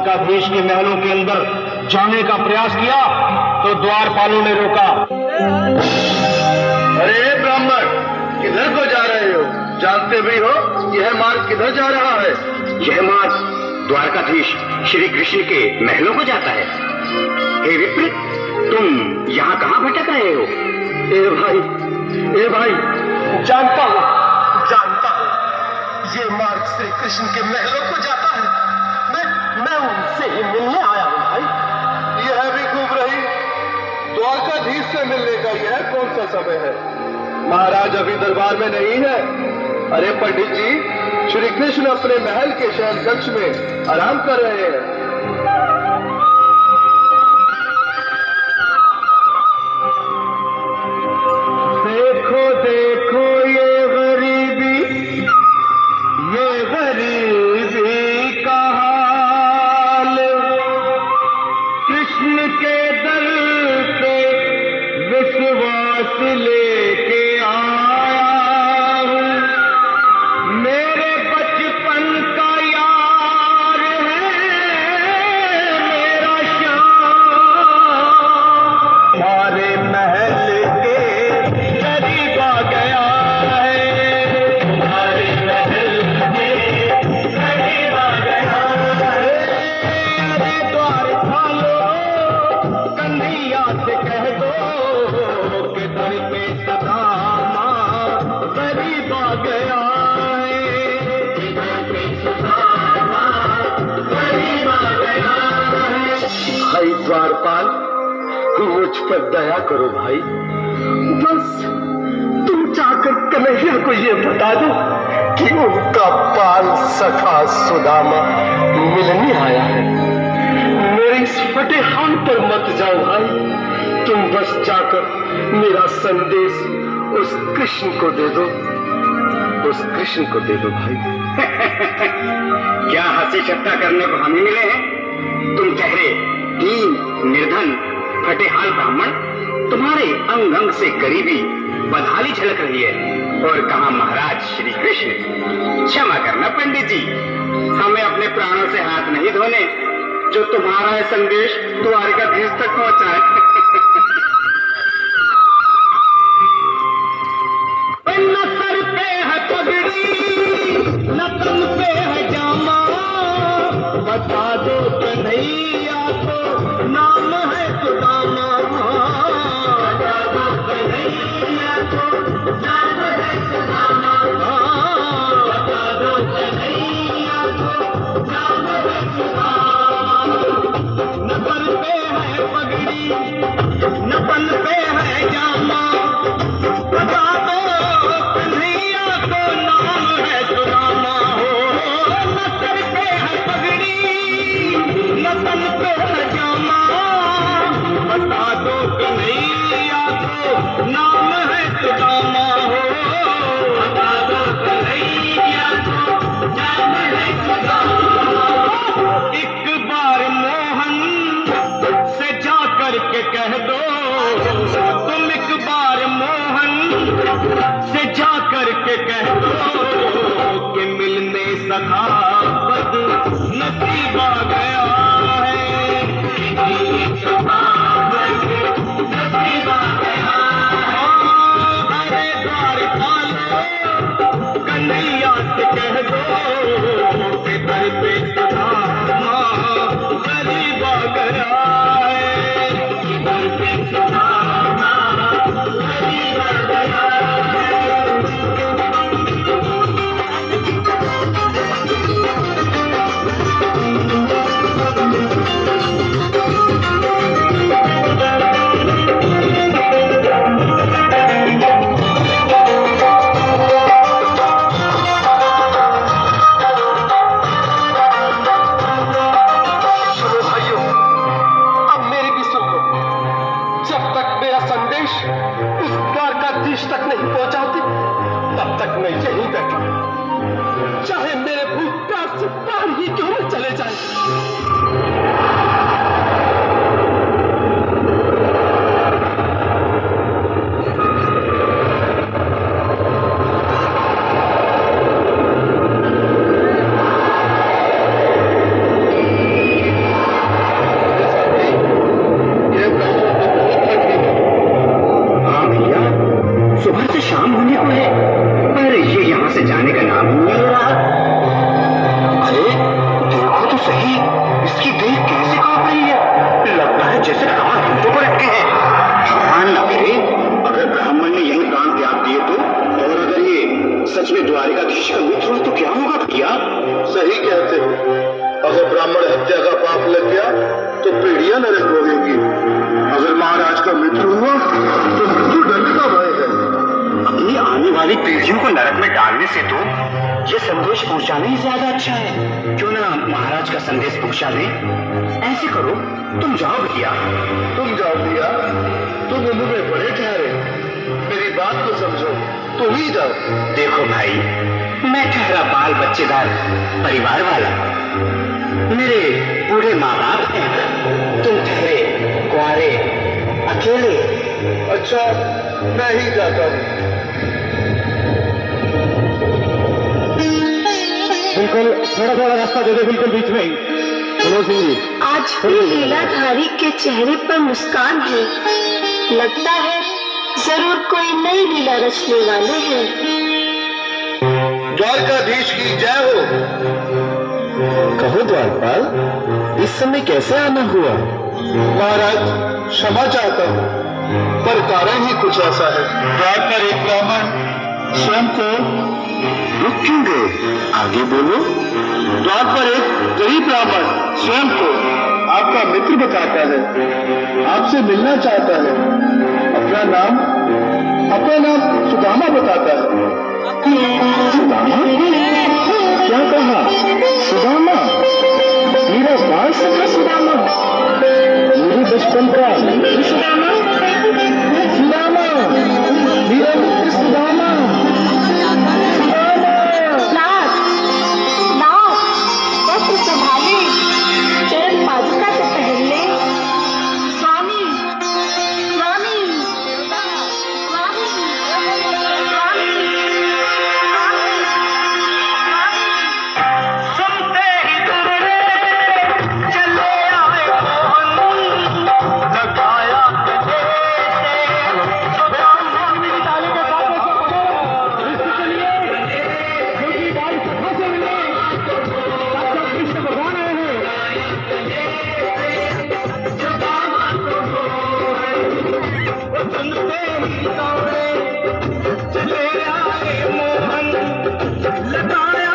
द्वारकाधीश के महलों के अंदर जाने का प्रयास किया तो द्वारपालों ने रोका। अरे ब्राह्मण, किधर को जा रहे हो? जानते भी हो यह मार्ग किधर जा रहा है? यह मार्ग द्वारकाधीश श्री कृष्ण के महलों को जाता है। हे विप्र, तुम यहाँ कहाँ भटक रहे हो? ए भाई, जानता हूँ, ये मार्ग श्री कृष्ण के महलों को जाता है। मैं उनसे ही मिलने आया हूँ भाई। यह भी खूब रही, द्वारकाधीश से मिलने का यह कौन सा समय है? महाराज अभी दरबार में नहीं है। अरे पंडित जी, श्री कृष्ण अपने महल के शयन कक्ष में आराम कर रहे हैं। देखो देखो ये गरीबी का हाल, कृष्ण के दर पे विश्वास लेके आया हूँ। मेरे बचपन का यार है मेरा श्याम, हमारे महल के करीब आ गया है। हमारे महल के करीब आ गया है। अरे द्वारपालो, कन्हैया से कह दो कि दर पे सुदामा करीब आ गया है। दर पे सुदामा करीब आ गया है। भाई द्वारपाल, मुझ पर दया करो भाई। बस तुम जाकर कन्हैया को ये बता दो कि उनका बाल सखा सुदामा मिलने आया है। मेरे इस फटे हाल पर मत जाओ भाई। तुम बस जाकर मेरा संदेश उस कृष्ण को दे दो, उस कृष्ण को दे दो भाई। क्या हंसी ठट्टा करने को हमें मिले हैं? तुम ठहरे दीन निर्धन फटेहाल ब्राह्मण, तुम्हारे अंग अंग से गरीबी बदहाली झलक रही है। और कहा महाराज श्री कृष्ण? क्षमा करना पंडित जी, हमें अपने प्राणों से हाथ नहीं धोने जो तुम्हारा यह संदेश द्वारकाधीश तक पहुंचाए। न सर पे है पगड़ी, न तन पे है जामा, बता दो कन्हैया को नाम है सुदामा। बता दो कन्हैया को नाम है सुदामा। बता दो कन्हैया को नाम है सुदामा। न सर पे है पगड़ी, न तन पे है जामा, बता दो कन्हैया को नाम है सुदामा। हो न सर पे है पगड़ी, न तन पे है जामा, बता दो कन्हैया को नाम है सुदामा। हो बता दो कन्हैया को नाम है सुदामा। एक बार मोहन से जा करके कह दो, तुम एक बार मोहन से जा करके कह दो कि मिलने सखा बद नसीब आ गया है। मिलने सखा बद नसीब आ गया है। हत्या का पाप लग गया तो पीढ़ियां नरक भोगेंगी। अगर महाराज का मित्र हुआ तो मृत्यु दंड का भय है। अपनी आने वाली पीढ़ियों को नरक में डालने से तो ये संदेश पहुंचाना ही ज्यादा अच्छा है। क्यों ना महाराज का संदेश पहुंचा दें? ऐसे करो, तुम जाओ भैया। तुम जाओ भैया, तुम उम्र में बड़े ठहरे, मेरी बात को समझो, तुम ही जाओ। देखो भाई, मैं ठहरा बाल बच्चेदार परिवार वाला, मेरे बूढ़े माँ बाप हैं, तुम ठहरे कुंवारे अकेले। अच्छा, मैं ही जाता हूँ। बिल्कुल, थोड़ा थोड़ा रास्ता दे दो, बिल्कुल बीच में ही। सुनो सिंह जी, आज भी लीलाधारी के चेहरे पर मुस्कान है। लगता है जरूर कोई नई लीला रचने वाले हैं। द्वारकाधीश की जय हो। कहो द्वारपाल, इस समय कैसे आना हुआ? महाराज, क्षमा चाहता हूँ, पर कारण ही कुछ ऐसा है। द्वार पर एक ब्राह्मण स्वयं को रुक क्यों गए? आगे बोलो। द्वार पर एक गरीब ब्राह्मण स्वयं को आपका मित्र बताता है, आपसे मिलना चाहता है। अपना नाम सुदामा बताता है। सुदामा? क्या कहा? सुदामा? मेरा बाल सखा सुदामा, मेरे बचपन का सुदामा, सुदामा, मेरा मित्र सुदामा। संभाले, चरण पादुका को पहन ले। स्वामी, स्वामी, स्वामी, सुनते ही दूरे चले आए मोहन, लगाया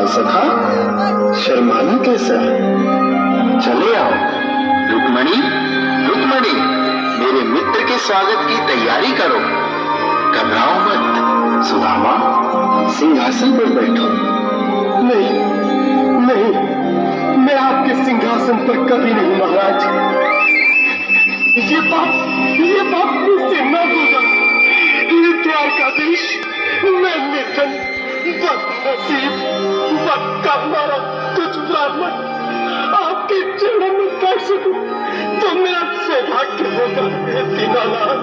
सखा, शर्माना कैसा? चले आओ। रुक्मणी, रुक्मणी, मेरे मित्र के स्वागत की तैयारी करो। घबराओ मत। सुदामा, सिंहासन पर बैठो। नहीं, नहीं, मैं आपके सिंहासन पर कभी नहीं महाराज। ये पाप मुझसे न होगा। ये द्वारकाधीश, मैं निर्धन, बदनसीब, बदकर्मारा तुझ ब्राह्मण आपके चरणों में बैठ सकूं तो मेरा सौभाग्य होगा। हे दीनानाथ,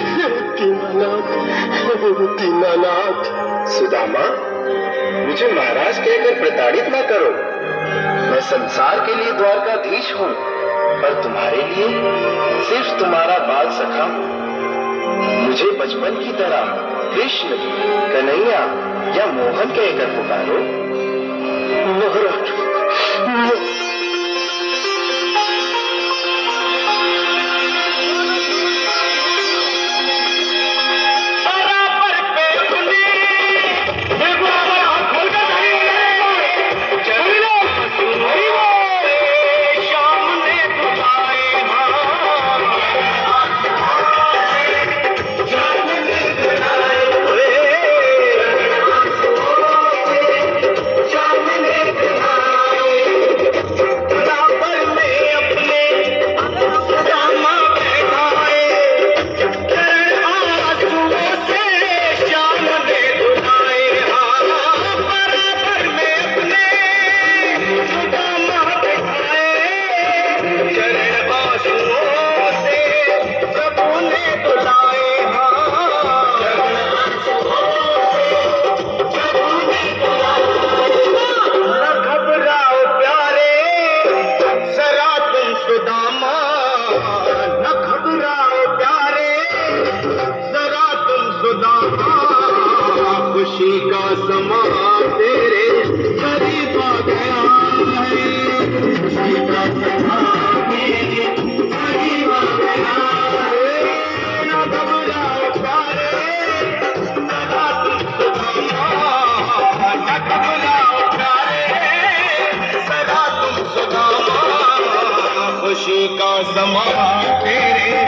हे दीनानाथ, हे दीनानाथ। सुदामा, मुझे महाराज कहकर प्रताड़ित न करो। मैं संसार के लिए द्वारकाधीश हूँ, पर तुम्हारे लिए सिर्फ तुम्हारा बाल सखा। मुझे बचपन की तरह कृष्ण, कन्हैया या मोहन कहकर पुकारो। महाराज, खुशी का समा तेरे